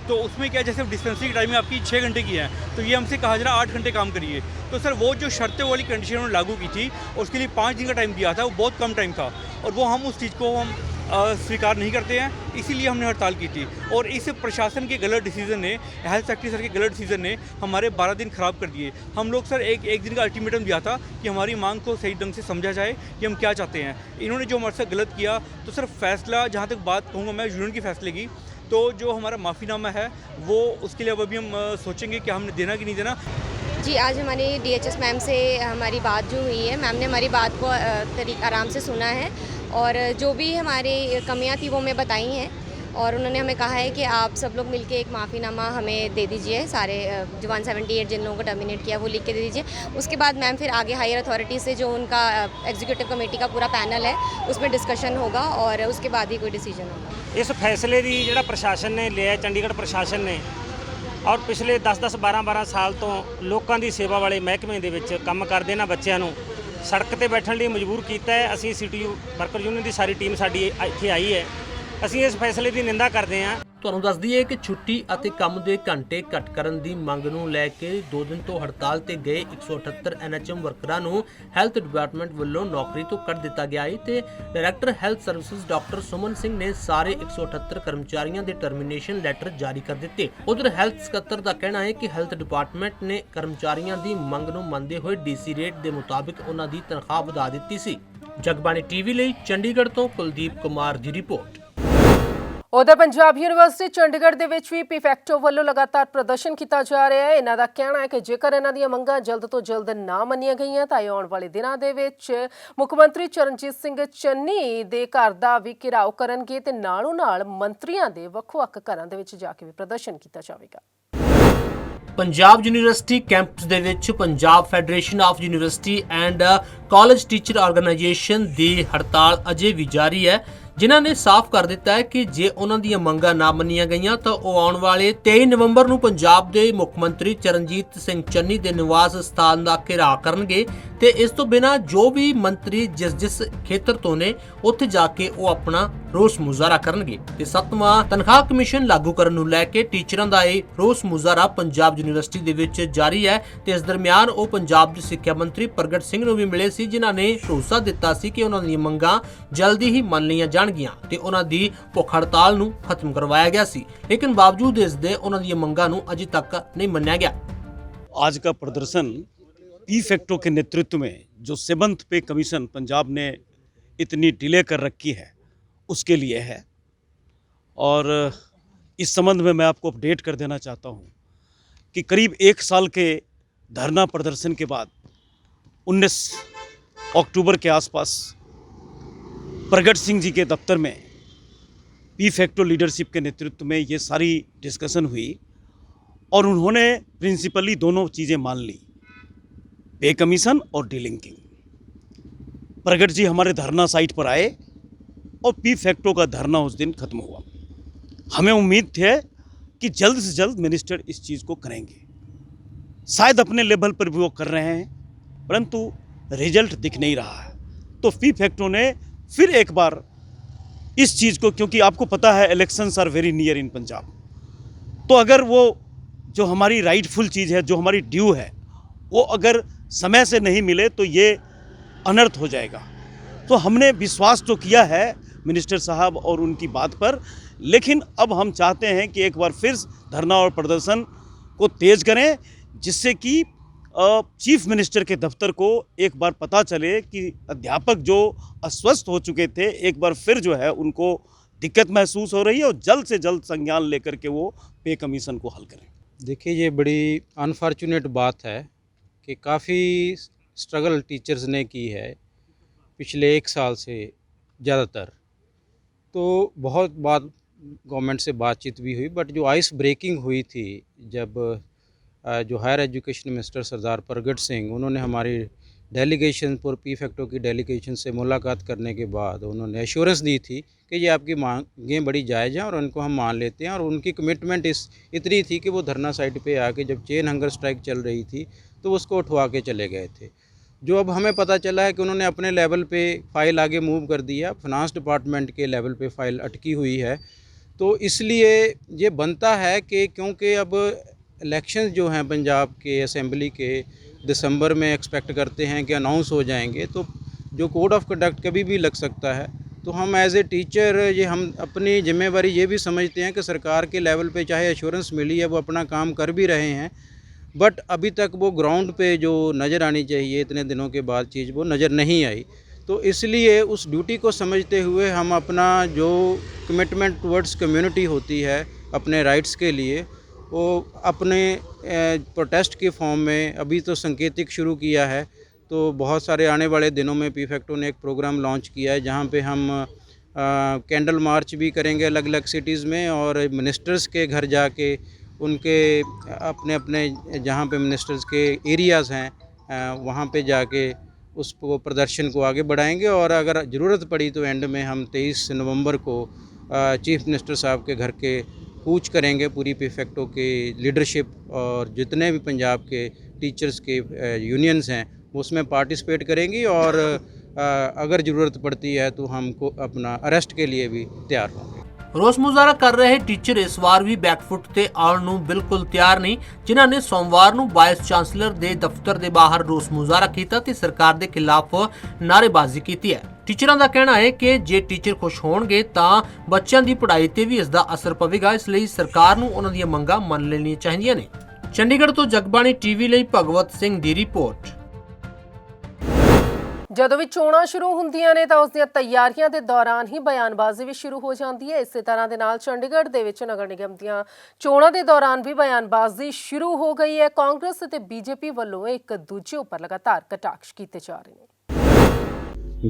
तो उसमें क्या, जैसे डिस्पेंसरी की टाइमिंग आपकी 6 घंटे की है, तो ये हमसे कहा जा रहा है 8 घंटे काम करिए। तो सर वो जो शर्तें वाली कंडीशन उन्होंने लागू की थी, उसके लिए 5 दिन का टाइम दिया था, वो बहुत कम टाइम था, और वो हम उस चीज़ को हम स्वीकार नहीं करते हैं, इसीलिए हमने हड़ताल की थी। और इस प्रशासन के गलत डिसीजन ने, हेल्थ सेक्रेटरी सर के गलत डिसीजन ने हमारे 12 दिन ख़राब कर दिए। हम लोग सर एक दिन का अल्टीमेटम दिया था कि हमारी मांग को सही ढंग से समझा जाए कि हम क्या चाहते हैं। इन्होंने जो हमारे साथ गलत किया, तो सर फैसला, जहाँ तक बात कहूँगा मैं यूनियन के फैसले की, तो जो हमारा माफ़ीनामा है वो उसके लिए अब अभी हम सोचेंगे कि हमने देना कि नहीं देना। जी, आज हमारी DHS मैम से हमारी बात जो हुई है, मैम ने हमारी बात को आराम से सुना है और जो भी हमारी कमियां थी वो हमें बताई हैं, और उन्होंने हमें कहा है कि आप सब लोग मिलके एक माफ़ीनामा हमें दे दीजिए, सारे जो 178 जिन लोगों को टर्मिनेट किया वो लिख के दे दीजिए। उसके बाद मैम फिर आगे हायर अथॉरिटी से जो उनका एग्जीक्यूटिव कमेटी का पूरा पैनल है उसमें डिस्कशन होगा और उसके बाद ही कोई डिसीजन होगा। इस फैसले की ਜਿਹੜਾ ਪ੍ਰਸ਼ਾਸਨ ਨੇ ਲਿਆ, ਚੰਡੀਗੜ੍ਹ ਪ੍ਰਸ਼ਾਸਨ ਨੇ, ਔਰ ਪਿਛਲੇ 10-10 12-12 ਸਾਲ ਤੋਂ ਲੋਕਾਂ ਦੀ ਸੇਵਾ ਵਾਲੇ ਮਹਿਕਮੇ ਦੇ ਵਿੱਚ ਕੰਮ ਕਰਦੇ ਇਹਨਾਂ ਬੱਚਿਆਂ ਨੂੰ ਸੜਕ ਤੇ ਬੈਠਣ ਲਈ ਮਜਬੂਰ ਕੀਤਾ ਹੈ। ਅਸੀਂ CTU ਵਰਕਰ ਯੂਨੀਅਨ ਦੀ ਸਾਰੀ ਟੀਮ ਸਾਡੀ ਇੱਥੇ ਆਈ ਹੈ। ਅਸੀਂ ਇਸ ਫੈਸਲੇ ਦੀ ਨਿੰਦਾ ਕਰਦੇ ਹਾਂ। ਤੁਹਾਨੂੰ ਦੱਸ ਦਈਏ ਕਿ ਛੁੱਟੀ ਅਤੇ ਕੰਮ ਦੇ ਘੰਟੇ ਘੱਟ ਕਰਨ ਦੀ ਮੰਗ ਨੂੰ ਲੈ ਕੇ 2 ਦਿਨ ਤੋਂ ਹੜਤਾਲ ਤੇ ਗਏ 178 NHM ਵਰਕਰਾਂ ਨੂੰ ਹੈਲਥ ਡਿਪਾਰਟਮੈਂਟ ਵੱਲੋਂ ਨੌਕਰੀ ਤੋਂ ਕੱਢ ਦਿੱਤਾ ਗਿਆ ਹੈ ਤੇ director health services doctor Suman Singh ਨੇ ਸਾਰੇ 178 ਕਰਮਚਾਰੀਆਂ ਦੇ ਟਰਮੀਨੇਸ਼ਨ ਲੈਟਰ ਜਾਰੀ ਕਰ ਦਿੱਤੇ। ਉਧਰ ਹੈਲਥ ਸਕੱਤਰ ਦਾ ਕਹਿਣਾ ਹੈ ਕਿ ਹੈਲਥ ਡਿਪਾਰਟਮੈਂਟ ਨੇ ਕਰਮਚਾਰੀਆਂ ਦੀ ਮੰਗ ਨੂੰ ਮੰਨਦੇ ਹੋਏ DC ਰੇਟ ਦੇ ਮੁਤਾਬਿਕ ਉਹਨਾਂ ਦੀ ਤਨਖਾਹ ਵਧਾ ਦਿੱਤੀ ਸੀ। ਜਗਬਾਣੀ TV ਲਈ ਚੰਡੀਗੜ੍ਹ ਤੋਂ ਕੁਲਦੀਪ ਕੁਮਾਰ ਦੀ ਰਿਪੋਰਟ। ਉਧਰ ਪੰਜਾਬ ਯੂਨੀਵਰਸਿਟੀ ਚੰਡੀਗੜ੍ਹ ਦੇ ਵਿੱਚ ਵੀ ਪੀਫੈਕਟੋ ਵੱਲੋਂ ਲਗਾਤਾਰ ਪ੍ਰਦਰਸ਼ਨ ਕੀਤਾ ਜਾ ਰਿਹਾ ਹੈ। ਇਹਨਾਂ ਦਾ ਕਹਿਣਾ ਹੈ ਕਿ ਜੇਕਰ ਇਹਨਾਂ ਦੀਆਂ ਮੰਗਾਂ ਜਲਦ ਤੋਂ ਜਲਦ ਨਾ ਮੰਨੀਆਂ ਗਈਆਂ ਤਾਂ ਆਉਣ ਵਾਲੇ ਦਿਨਾਂ ਦੇ ਵਿੱਚ ਮੁੱਖ ਮੰਤਰੀ ਚਰਨਜੀਤ ਸਿੰਘ ਚੰਨੀ ਦੇ ਘਰ ਦਾ ਵੀ ਘਿਰਾਓ ਕਰਨਗੇ ਤੇ ਨਾਲੋਂ ਨਾਲ ਮੰਤਰੀਆਂ ਦੇ ਵੱਖ-ਵੱਖ ਘਰਾਂ ਦੇ ਵਿੱਚ ਜਾ ਕੇ ਵੀ ਪ੍ਰਦਰਸ਼ਨ ਕੀਤਾ ਜਾਵੇਗਾ। ਪੰਜਾਬ ਯੂਨੀਵਰਸਿਟੀ ਕੈਂਪਸ ਦੇ ਵਿੱਚ Punjab federation of university and college teacher organisation ਦੀ ਹੜਤਾਲ ਅਜੇ ਵੀ ਜਾਰੀ ਹੈ, ਜਿਨ੍ਹਾਂ ਨੇ ਸਾਫ਼ ਕਰ ਦਿੱਤਾ ਹੈ ਕਿ ਜੇ ਉਹਨਾਂ ਦੀਆਂ ਮੰਗਾਂ ਨਾ ਮੰਨੀਆਂ ਗਈਆਂ ਤਾਂ ਉਹ ਆਉਣ ਵਾਲੇ 23 ਨਵੰਬਰ ਨੂੰ ਪੰਜਾਬ ਦੇ ਮੁੱਖ ਮੰਤਰੀ ਚਰਨਜੀਤ ਸਿੰਘ ਚੰਨੀ ਦੇ ਨਿਵਾਸ ਸਥਾਨ ਦਾ ਘਿਰਾਓ ਕਰਨਗੇ ਤੇ ਇਸ ਤੋਂ ਬਿਨਾਂ ਜੋ ਵੀ ਮੰਤਰੀ ਜਿਸ ਖੇਤਰ ਤੋਂ ਨੇ ਉੱਥੇ ਜਾ ਕੇ ਉਹ ਆਪਣਾ ਰੋਸ ਮੁਜ਼ਾਹਰਾ ਕਰਨਗੇ ਤੇ 7ਵਾਂ ਤਨਖਾਹ ਕਮਿਸ਼ਨ ਲਾਗੂ ਕਰਨ ਨੂੰ ਲੈ ਕੇ ਟੀਚਰਾਂ ਦਾ ਇਹ ਰੋਸ ਮੁਜ਼ਾਹਰਾ ਪੰਜਾਬ ਯੂਨੀਵਰਸਿਟੀ ਦੇ ਵਿੱਚ ਜਾਰੀ ਹੈ ਤੇ ਇਸ ਦਰਮਿਆਨ ਉਹ ਪੰਜਾਬ ਦੇ ਸਿੱਖਿਆ ਮੰਤਰੀ ਪ੍ਰਗਟ ਸਿੰਘ ਨੂੰ ਵੀ ਮਿਲੇ ਸੀ, ਜਿਨ੍ਹਾਂ ਨੇ ਭਰੋਸਾ ਦਿੱਤਾ ਸੀ ਕਿ ਉਹਨਾਂ ਦੀਆਂ ਮੰਗਾਂ ਜਲਦੀ ਹੀ ਮੰਨ ਲਈਆਂ ਜਾਣਗੀਆਂ ਤੇ ਉਹਨਾਂ ਦੀ ਭੁੱਖ ਹੜਤਾਲ ਨੂੰ ਖਤਮ ਕਰਵਾਇਆ ਗਿਆ ਸੀ, लेकिन बावजूद इस दे ਉਹਨਾਂ ਦੀਆਂ ਮੰਗਾਂ ਨੂੰ ਅਜੇ तक नहीं मन्या गया। आज का प्रदर्शन पीफैक्टो के नेतृत्व में जो 7th पे कमीशन पंजाब ने इतनी डिले कर रखी है उसके लिए है, और इस संबंध में मैं आपको अपडेट कर देना चाहता हूँ कि करीब 1 साल के धरना प्रदर्शन के बाद 19 अक्टूबर के आसपास प्रगट सिंह जी के दफ्तर में पीफैक्टो लीडरशिप के नेतृत्व में ये सारी डिस्कशन हुई और उन्होंने प्रिंसिपली दोनों चीज़ें मान ली, पे कमीशन और डीलिंकिंग। प्रगट जी हमारे धरना साइट पर आए और पीफैक्टो का धरना उस दिन खत्म हुआ। हमें उम्मीद थे कि जल्द से जल्द मिनिस्टर इस चीज़ को करेंगे, शायद अपने लेवल पर भी वो कर रहे हैं, परंतु रिजल्ट दिख नहीं रहा है। तो पीफैक्टो ने फिर एक बार इस चीज़ को, क्योंकि आपको पता है elections are very near in Punjab, तो अगर वो जो हमारी राइटफुल चीज़ है, जो हमारी ड्यू है, वो अगर समय से नहीं मिले तो ये अनर्थ हो जाएगा। तो हमने विश्वास तो किया है मिनिस्टर साहब और उनकी बात पर, लेकिन अब हम चाहते हैं कि एक बार फिर धरना और प्रदर्शन को तेज़ करें, जिससे कि चीफ मिनिस्टर के दफ्तर को एक बार पता चले कि अध्यापक जो अस्वस्थ हो चुके थे एक बार फिर जो है उनको दिक्कत महसूस हो रही है, और जल्द से जल्द संज्ञान लेकर के वो पे कमीशन को हल करें। देखिए, ये बड़ी अनफॉर्चुनेट बात है कि काफ़ी स्ट्रगल टीचर्स ने की है पिछले 1 साल से ज़्यादातर, तो बहुत बात गवर्नमेंट से बातचीत भी हुई, बट जो आइस ब्रेकिंग हुई थी जब जो हायर एजुकेशन मिनिस्टर सरदार प्रगट सिंह, उन्होंने हमारी डेलीगेशन पर पीफैक्टो की डेलीगेशन से मुलाकात करने के बाद उन्होंने एश्योरेंस दी थी कि ये आपकी मांगें बड़ी जायज़ हैं और उनको हम मान लेते हैं, और उनकी कमिटमेंट इतनी थी कि वो धरना साइट पे आके जब चेन हंगर स्ट्राइक चल रही थी तो उसको उठवा के चले गए थे। जो अब हमें पता चला है कि उन्होंने अपने लेवल पे फ़ाइल आगे मूव कर दिया, फिनांस डिपार्टमेंट के लेवल पे फ़ाइल अटकी हुई है, तो इसलिए ये बनता है कि क्योंकि अब इलेक्शंस जो हैं पंजाब के असेंबली के दिसंबर में एक्सपेक्ट करते हैं कि अनाउंस हो जाएंगे, तो जो कोड ऑफ कंडक्ट कभी भी लग सकता है। तो हम एज ए टीचर ये हम अपनी जिम्मेवारी ये भी समझते हैं कि सरकार के लेवल पे चाहे एश्योरेंस मिली है, वो अपना काम कर भी रहे हैं, बट अभी तक वो ग्राउंड पे जो नज़र आनी चाहिए इतने दिनों के बाद चीज़ वो नज़र नहीं आई। तो इसलिए उस ड्यूटी को समझते हुए हम अपना जो कमिटमेंट टुवर्ड्स कम्युनिटी होती है अपने राइट्स के लिए, वो अपने प्रोटेस्ट के फॉर्म में अभी तो संकेतिक शुरू किया है। तो बहुत सारे आने वाले दिनों में पीफेक्टो ने एक प्रोग्राम लॉन्च किया है जहाँ पे हम कैंडल मार्च भी करेंगे अलग अलग सिटीज़ में, और मिनिस्टर्स के घर जाके उनके अपने अपने जहाँ पे मिनिस्टर्स के एरियाज़ हैं वहाँ पे जाके उस प्रदर्शन को आगे बढ़ाएंगे। और अगर ज़रूरत पड़ी तो एंड में हम 23 नवंबर को चीफ मिनिस्टर साहब के घर के कूच करेंगे, पूरी पीफेक्टो के लीडरशिप और जितने भी पंजाब के टीचर्स के यूनियंस हैं वो उसमें पार्टिसिपेट करेंगी, और अगर ज़रूरत पड़ती है तो हमको अपना अरेस्ट के लिए भी तैयार होंगे। रोस मुजाहरा कर रहे टीचर इस वार भी बैकफुट ते आउण नूं बिल्कुल तैयार नहीं, जिन्हां ने सोमवार नूं वाइस चांसलर दे दफ्तर दे बाहर रोस मुजाहरा कीता ते सरकार दे खिलाफ नारेबाजी कीती है। टीचरां दा कहना है कि जे टीचर खुश होणगे तां बच्चों की पढ़ाई ते भी इसदा असर पवेगा, इसलिए सरकार नूं उन्हां दीआं मंगां मन लेणीआं चाहीदियां ने। चंडीगढ़ तो जगबाणी टीवी ਲਈ ਭਗਵਤ ਸਿੰਘ ਦੀ ਰਿਪੋर्ट। ਜਦੋਂ ਵੀ ਚੋਣਾਂ ਸ਼ੁਰੂ ਹੁੰਦੀਆਂ ਨੇ ਤਾਂ ਉਸ ਦੀਆਂ ਤਿਆਰੀਆਂ ਦੇ ਦੌਰਾਨ ਹੀ ਬਿਆਨਬਾਜ਼ੀ ਵੀ ਸ਼ੁਰੂ ਹੋ ਜਾਂਦੀ ਹੈ। ਇਸੇ ਤਰ੍ਹਾਂ ਦੇ ਨਾਲ ਚੰਡੀਗੜ੍ਹ ਦੇ ਵਿੱਚ ਨਗਰ ਨਿਗਮ ਦੀਆਂ ਚੋਣਾਂ ਦੇ ਦੌਰਾਨ ਵੀ ਬਿਆਨਬਾਜ਼ੀ ਸ਼ੁਰੂ ਹੋ ਗਈ ਹੈ। ਕਾਂਗਰਸ ਅਤੇ ਬੀਜੇਪੀ ਵੱਲੋਂ ਇੱਕ ਦੂਜੇ ਉੱਪਰ ਲਗਾਤਾਰ ਕਟਾਕਸ਼ ਕੀਤੇ ਜਾ ਰਹੇ ਨੇ।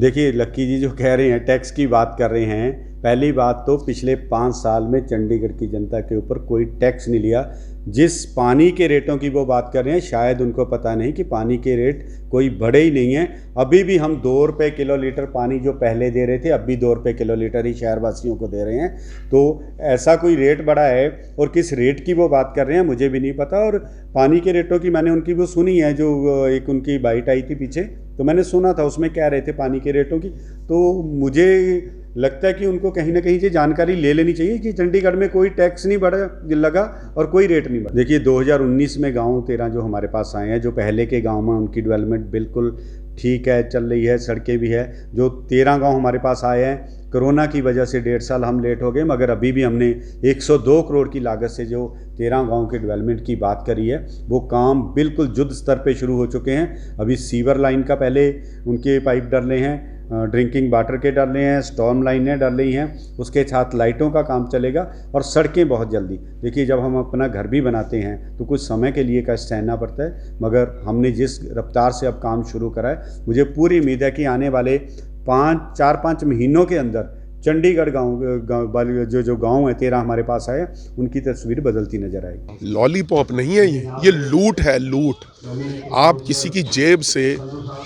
देखिए लक्की जी जो कह रहे हैं टैक्स की बात कर रहे हैं, पहली बात तो पिछले 5 साल में चंडीगढ़ की जनता के ऊपर कोई टैक्स नहीं लिया। जिस पानी के रेटों की वो बात कर रहे हैं शायद उनको पता नहीं कि पानी के रेट कोई बढ़े ही नहीं हैं। अभी भी हम 2 रुपये किलो लीटर पानी जो पहले दे रहे थे अब भी 2 रुपये किलो लीटर ही शहरवासियों को दे रहे हैं। तो ऐसा कोई रेट बढ़ा है और किस रेट की वो बात कर रहे हैं मुझे भी नहीं पता। और पानी के रेटों की मैंने उनकी वो सुनी है, जो एक उनकी बाइट आई थी पीछे, तो मैंने सुना था उसमें कह रहे थे पानी के रेटों की। तो मुझे लगता है कि उनको कहीं ना कहीं ये जानकारी ले लेनी चाहिए कि चंडीगढ़ में कोई टैक्स नहीं बढ़ा लगा और कोई रेट नहीं बढ़ा। देखिए 2019 में गांव 13 जो हमारे पास आए हैं, जो पहले के गांव में उनकी डेवलपमेंट बिल्कुल ठीक है, चल रही है, सड़कें भी है। जो 13 गांव हमारे पास आए हैं कोरोना की वजह से 1.5 साल हम लेट हो गए, मगर अभी भी हमने 102 करोड़ की लागत से जो 13 गांव के डेवलपमेंट की बात करी है वो काम बिल्कुल युद्ध स्तर पे शुरू हो चुके हैं। अभी सीवर लाइन का पहले उनके पाइप डाले हैं, ड्रिंकिंग वाटर के डाले हैं, स्टॉर्म लाइनें डाल रही हैं, उसके साथ लाइटों का काम चलेगा और सड़कें बहुत जल्दी। देखिए जब हम अपना घर भी बनाते हैं तो कुछ समय के लिए कष्ट सहना पड़ता है, मगर हमने जिस रफ्तार से अब काम शुरू करा है मुझे पूरी उम्मीद है कि आने वाले 4-5 महीनों के अंदर चंडीगढ़ गांव जो गांव है 13 हमारे पास आए उनकी तस्वीर बदलती नजर आएगी। लॉलीपॉप नहीं है ये लूट है, लूट। आप किसी की जेब से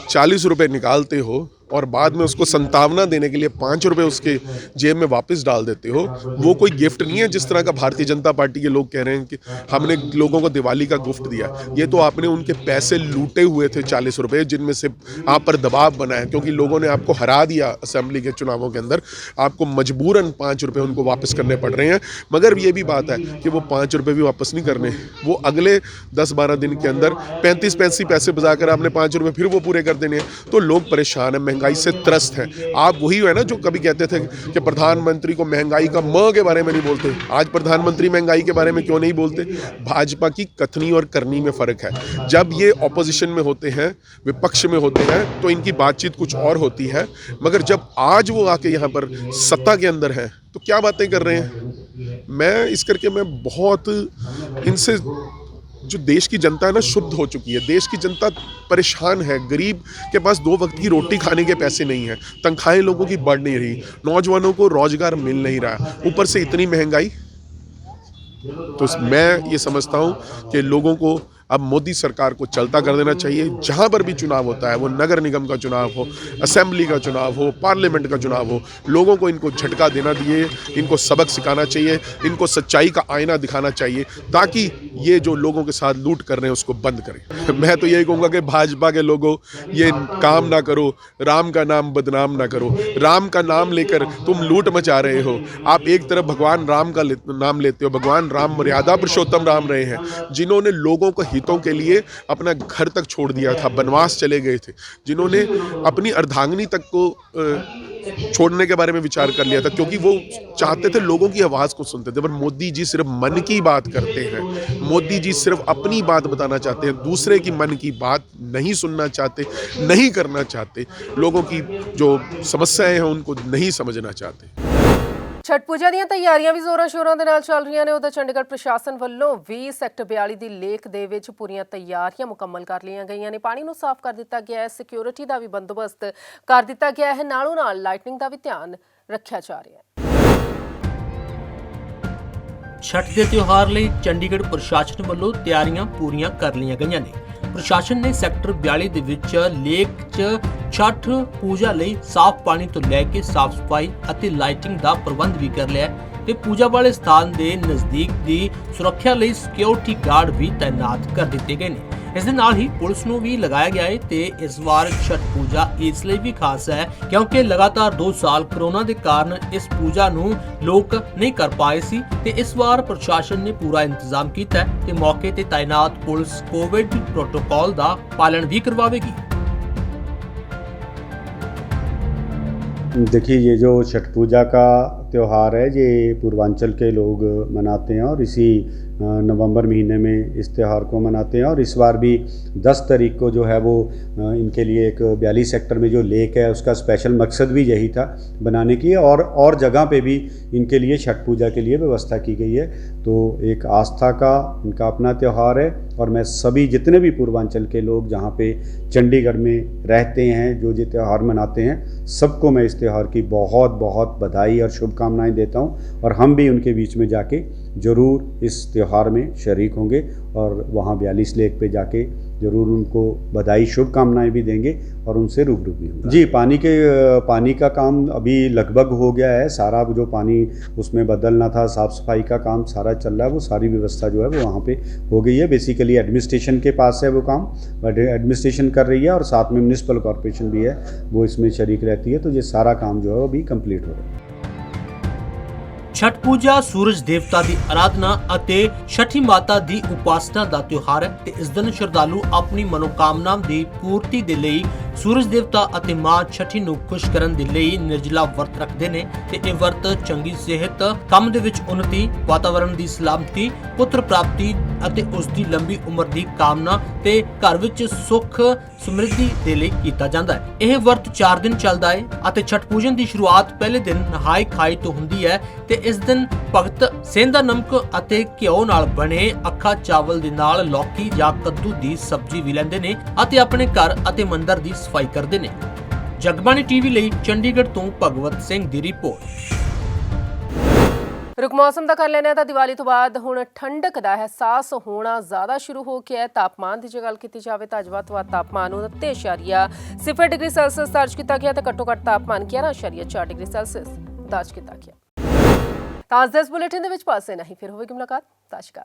40 रुपए निकालते हो और बाद में उसको संतावना देने के लिए 5 रुपए उसके जेब में वापस डाल देते हो। वो कोई गिफ्ट नहीं है जिस तरह का भारतीय जनता पार्टी के लोग कह रहे हैं कि हमने लोगों को दिवाली का गिफ्ट दिया। ये तो आपने उनके पैसे लूटे हुए थे 40 रुपए, जिनमें से आप पर दबाव बना है क्योंकि लोगों ने आपको हरा दिया असेंबली के चुनावों के अंदर। आपको मजबूरन 5 रुपए उनको वापस करने पड़ रहे हैं, मगर ये भी बात है कि वो 5 रुपए भी वापस नहीं करने। वो अगले 10-12 दिन के अंदर 35-35 पैसे बजाकर आपने 5 रुपए फिर वो पूरे कर देने हैं। तो लोग परेशान हैं, महंगाई से त्रस्त हैं। आप वही है ना जो कभी कहते थे कि प्रधानमंत्री को महंगाई का म के बारे में नहीं बोलते। आज प्रधानमंत्री महंगाई के बारे में क्यों नहीं बोलते? भाजपा की कथनी और करनी में फ़र्क है। जब ये ऑपोजिशन में होते हैं, विपक्ष में होते हैं, तो इनकी बातचीत कुछ और होती है, मगर जब आज वो आके यहाँ पर सत्ता के अंदर हैं तो क्या बातें कर रहे हैं। मैं इस करके मैं बहुत इनसे, जो देश की जनता है ना शुद्ध हो चुकी है। देश की जनता परेशान है, गरीब के पास 2 वक्त की रोटी खाने के पैसे नहीं हैं, तनख्वाहें लोगों की बढ़ नहीं रही, नौजवानों को रोजगार मिल नहीं रहा, ऊपर से इतनी महंगाई। तो मैं ये समझता हूँ कि लोगों को अब मोदी सरकार को चलता कर देना चाहिए। जहाँ पर भी चुनाव होता है, वो नगर निगम का चुनाव हो, असेंबली का चुनाव हो, पार्लियामेंट का चुनाव हो, लोगों को इनको झटका देना चाहिए, इनको सबक सिखाना चाहिए, इनको सच्चाई का आईना दिखाना चाहिए, ताकि ये जो लोगों के साथ लूट कर रहे हैं उसको बंद करें। मैं तो यही कहूँगा कि भाजपा के लोगों, ये काम ना करो, राम का नाम बदनाम ना करो। राम का नाम लेकर तुम लूट मचा रहे हो। आप एक तरफ भगवान राम का नाम लेते हो। भगवान राम मर्यादा पुरुषोत्तम राम रहे हैं, जिन्होंने लोगों को हितों के लिए अपना घर तक छोड़ दिया था, वनवास चले गए थे, जिन्होंने अपनी अर्धांगिनी तक को छोड़ने के बारे में विचार कर लिया था, क्योंकि वो चाहते थे लोगों की आवाज़ को सुनते थे। पर मोदी जी सिर्फ मन की बात करते हैं। मोदी जी सिर्फ अपनी बात बताना चाहते हैं, दूसरे की मन की बात नहीं सुनना चाहते, नहीं करना चाहते, लोगों की जो समस्याएं हैं उनको नहीं समझना चाहते। ਛਠ ਪੂਜਾ ਦੀਆਂ ਤਿਆਰੀਆਂ ਵੀ ਜ਼ੋਰਾਂ ਸ਼ੋਰਾਂ ਦੇ ਨਾਲ ਚੱਲ ਰਹੀਆਂ ਨੇ। ਉਧਰ ਚੰਡੀਗੜ੍ਹ ਪ੍ਰਸ਼ਾਸਨ ਵੱਲੋਂ ਵੀ ਸੈਕਟਰ 42 ਦੀ ਲੇਕ ਦੇ ਵਿੱਚ ਪੂਰੀਆਂ ਤਿਆਰੀਆਂ ਮੁਕੰਮਲ ਕਰ ਲਈਆਂ ਗਈਆਂ ਨੇ। ਪਾਣੀ ਨੂੰ ਸਾਫ਼ ਕਰ ਦਿੱਤਾ ਗਿਆ ਹੈ, ਸਿਕਿਉਰਿਟੀ ਦਾ ਵੀ ਬੰਦੋਬਸਤ ਕਰ ਦਿੱਤਾ ਗਿਆ ਹੈ, ਨਾਲੋਂ ਨਾਲ ਲਾਈਟਨਿੰਗ ਦਾ ਵੀ ਧਿਆਨ ਰੱਖਿਆ ਜਾ ਰਿਹਾ ਹੈ। ਛਠ ਦੇ ਤਿਉਹਾਰ ਲਈ ਚੰਡੀਗੜ੍ਹ ਪ੍ਰਸ਼ਾਸਨ ਵੱਲੋਂ ਤਿਆਰੀਆਂ ਪੂਰੀਆਂ ਕਰ ਲਈਆਂ ਗਈਆਂ ਨੇ। ਪ੍ਰਸ਼ਾਸਨ ਨੇ ਸੈਕਟਰ 42 ਦੇ ਵਿੱਚ ਲੇਕ 'ਚ ਛਠ ਪੂਜਾ ਲਈ ਸਾਫ਼ ਪਾਣੀ ਤੋਂ ਲੈ ਕੇ ਸਾਫ਼ ਸਫਾਈ ਅਤੇ ਲਾਈਟਿੰਗ ਦਾ ਪ੍ਰਬੰਧ ਵੀ ਕਰ ਲਿਆ ਤੇ ਪੂਜਾ ਵਾਲੇ ਸਥਾਨ ਦੇ ਨਜ਼ਦੀਕ ਦੀ ਸੁਰੱਖਿਆ ਲਈ ਸਿਕਿਉਰਿਟੀ ਗਾਰਡ ਵੀ ਤਾਇਨਾਤ ਕਰ ਦਿੱਤੇ ਗਏ ਨੇ। ਇਸ ਦੇ ਨਾਲ ਹੀ ਪੁਲਿਸ ਨੂੰ ਵੀ ਲਗਾਇਆ ਗਿਆ ਹੈ ਤੇ ਇਸ ਵਾਰ ਛਠ ਪੂਜਾ ਇਸ ਲਈ ਵੀ ਖਾਸ ਹੈ ਕਿਉਂਕਿ ਲਗਾਤਾਰ 2 ਸਾਲ ਕੋਰੋਨਾ ਦੇ ਕਾਰਨ ਇਸ ਪੂਜਾ ਨੂੰ ਲੋਕ ਨਹੀਂ ਕਰ ਪਾਏ ਸੀ ਤੇ ਇਸ ਵਾਰ ਪ੍ਰਸ਼ਾਸਨ ਨੇ ਪੂਰਾ ਇੰਤਜ਼ਾਮ ਕੀਤਾ ਹੈ ਤੇ ਮੌਕੇ ਤੇ ਤਾਇਨਾਤ ਪੁਲਿਸ ਕੋਵਿਡ प्रोटोकॉल ਦਾ ਪਾਲਣ ਵੀ ਕਰਵਾਵੇਗੀ। देखिए, ये जो छठ पूजा का त्यौहार है ये पूर्वांचल के लोग मनाते हैं और इसी नवंबर महीने में इस त्यौहार को मनाते हैं। और इस बार भी 10 तारीख को जो है वो इनके लिए एक 42 सेक्टर में जो लेक है उसका स्पेशल मकसद भी यही था बनाने की, और जगह पे भी इनके लिए छठ पूजा के लिए व्यवस्था की गई है। तो एक आस्था का इनका अपना त्यौहार है और मैं सभी जितने भी पूर्वांचल के लोग जहाँ पे चंडीगढ़ में रहते हैं जो ये त्यौहार मनाते हैं सबको मैं इस त्यौहार की बहुत बहुत बधाई और शुभकामनाएं देता हूँ। और हम भी उनके बीच में जाके ज़रूर इस त्यौहार में शरीक होंगे और वहाँ 42 लेक पे जाके ज़रूर उनको बधाई शुभकामनाएं भी देंगे और उनसे रूबरू भी होंगे। जी, पानी का काम अभी लगभग हो गया है। सारा जो पानी उसमें बदलना था, साफ़ सफाई का काम सारा चल रहा है। वो सारी व्यवस्था जो है वो वहाँ पे हो गई है। बेसिकली एडमिनिस्ट्रेशन के पास है वो काम, बट एडमिनिस्ट्रेशन कर रही है और साथ में म्यूनिसिपल कॉर्पोरेशन भी है, वो इसमें शरीक रहती है। तो ये सारा काम जो है वो अभी कंप्लीट हो रहा है। ਛਠ ਪੂਜਾ ਸੂਰਜ ਦੇਵਤਾ ਦੀ ਆਰਾਧਨਾ ਅਤੇ ਛਠੀ ਮਾਤਾ ਦੀ ਉਪਾਸਨਾ ਦਾ ਤਿਉਹਾਰ ਹੈ ਤੇ ਇਸ ਦਿਨ ਸ਼ਰਧਾਲੂ ਆਪਣੀ ਮਨੋਕਾਮਨਾ ਦੀ ਪੂਰਤੀ ਦੇ ਲਈ ਸੂਰਜ ਦੇਵਤਾ ਅਤੇ ਮਾਂ ਛਠੀ ਨੂੰ ਖੁਸ਼ ਕਰਨ ਦੇ ਲਈ ਨਿਰਜਲਾ ਵਰਤ ਰੱਖਦੇ ਨੇ ਤੇ ਇਹ ਵਰਤ ਚੰਗੀ ਸਿਹਤ, ਕੰਮ ਦੇ ਵਿੱਚ ਉન્નਤੀ, ਵਾਤਾਵਰਣ ਦੀ ਸਲਾਮਤੀ, ਪੁੱਤਰ ਪ੍ਰਾਪਤੀ ਅਤੇ ਉਸ ਦੀ ਲੰਬੀ ਉਮਰ ਦੀ ਕਾਮਨਾ ਤੇ ਘਰ ਵਿੱਚ ਸੁੱਖ ਸਮਰਿੱਧੀ ਦੇ ਲਈ ਕੀਤਾ ਜਾਂਦਾ ਹੈ। ਇਹ ਵਰਤ 4 ਦਿਨ ਚੱਲਦਾ ਹੈ ਅਤੇ ਛਠ ਪੂਜਨ ਦੀ ਸ਼ੁਰੂਆਤ ਪਹਿਲੇ ਦਿਨ ਨਹਾਈ ਖਾਈ ਤੋਂ ਹੁੰਦੀ ਹੈ ਤੇ ਇਸ ਦਿਨ ਭਗਤ ਸੇਂਦਾ ਨਮਕ ਅਤੇ ਘਿਓ ਨਾਲ ਬਣੇ ਅੱਖਾਂ ਚਾਵਲ ਦੇ ਨਾਲ ਲੌਕੀ ਜਾਂ ਕੱਦੂ ਦੀ ਸਬਜ਼ੀ ਵੀ ਲੈਂਦੇ ਨੇ ਅਤੇ ਆਪਣੇ ਘਰ ਅਤੇ ਮੰਦਰ ਦੀ ਸਫਾਈ ਕਰਦੇ ਨੇ। ਜਗਬਾਣੀ ਟੀਵੀ ਲਈ ਚੰਡੀਗੜ੍ਹ ਤੋਂ ਭਗਵਤ ਸਿੰਘ ਦੀ ਰਿਪੋਰਟ। रुख मौसम का कर लेने ਤਾਂ ਦੀਵਾਲੀ ਤੋਂ ਬਾਅਦ ਹੁਣ ਠੰਡਕ ਦਾ ਅਹਿਸਾਸ ਹੋਣਾ ਜ਼ਿਆਦਾ ਸ਼ੁਰੂ ਹੋ ਗਿਆ ਹੈ। ਤਾਪਮਾਨ ਦੀ ਜੇ ਗੱਲ ਕੀਤੀ ਜਾਵੇ ਤਾਂ ਅੱਜ ਵੱਧ ਤੋਂ ਵੱਧ ਤਾਪਮਾਨ 29.0 ਡਿਗਰੀ ਸੈਲਸੀਅਸ ਦਰਜ ਕੀਤਾ ਗਿਆ ਤੇ ਘੱਟੋ ਘੱਟ ਤਾਪਮਾਨ 11.4 ਡਿਗਰੀ ਸੈਲਸੀਅਸ ਦਰਜ ਕੀਤਾ ਗਿਆ। ਤਾਂ ਅੱਜ ਦੇ ਇਸ ਬੁਲੇਟਿਨ ਦੇ ਵਿੱਚ ਪਾਸੇ ਨਹੀਂ, ਫਿਰ ਹੋਵੇਗੀ ਮੁਲਾਕਾਤ। ਤਾਸ਼ਕਾ।